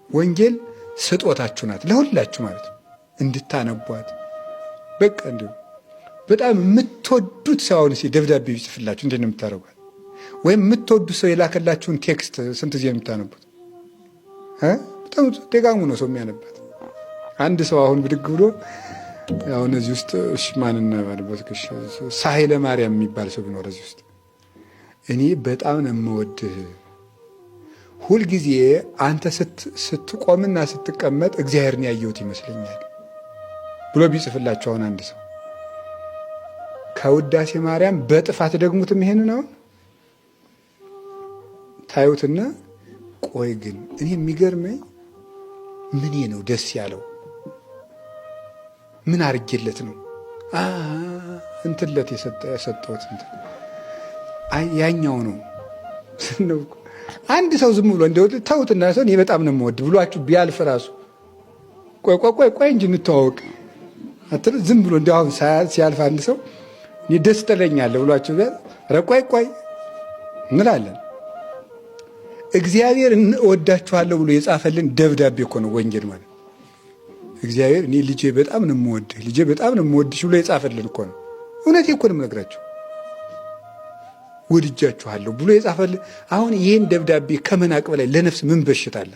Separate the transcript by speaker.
Speaker 1: ወንጌል ስጦታችሁ ናት ለሁላችሁ ማለት ነው። እንድታነቧት በቃ እንዲሁ በጣም የምትወዱት ሰው አሁን ደብዳቤ ቢጽፍላችሁ እንዴት ነው የምታደርጓት? ወይም የምትወዱት ሰው የላከላችሁን ቴክስት ስንት ጊዜ የምታነቡት? በጣም ደጋግሞ ነው ሰው የሚያነባት። አንድ ሰው አሁን ብድግ ብሎ አሁን እዚህ ውስጥ ማንና ባልበት ሳህለ ማርያም የሚባል ሰው ቢኖር እዚህ ውስጥ እኔ በጣም ነው የምወድህ፣ ሁልጊዜ አንተ ስትቆምና ስትቀመጥ እግዚአብሔርን ያየሁት ይመስለኛል ብሎ ቢጽፍላችሁ አሁን አንድ ሰው ከውዳሴ ማርያም በጥፋት ደግሙትም ይሄንን አሁን ታዩትና ቆይ ግን እኔ የሚገርመኝ ምኔ ነው ደስ ያለው? ምን አርጌለት ነው እንትለት የሰጠሁት እንትን ያኛው ነው። አንድ ሰው ዝም ብሎ እንደው ታውትና ሰው እኔ በጣም ነው የምወድ ብሏችሁ ቢያልፍ ራሱ ቆይ እንጂ እንተዋወቅ አትል ዝም ብሎ እንደው አሁን ሲያልፍ አንድ ሰው እኔ ደስ ትለኛለህ ብሏችሁ ቢያል ቆይ እንላለን። እግዚአብሔር እወዳችኋለሁ ብሎ የጻፈልን ደብዳቤ እኮ ነው ወንጌል ማለት። እግዚአብሔር እኔ ልጄ በጣም ነው የምወድህ፣ ልጄ በጣም ነው የምወድሽ ብሎ የጻፈልን እኮ ነው። እውነቴ እኮ ነው የምነግራችሁ። ወድጃችኋለሁ ብሎ የጻፈልን። አሁን ይህን ደብዳቤ ከመናቅ በላይ ለነፍስ ምን በሽታ አለ?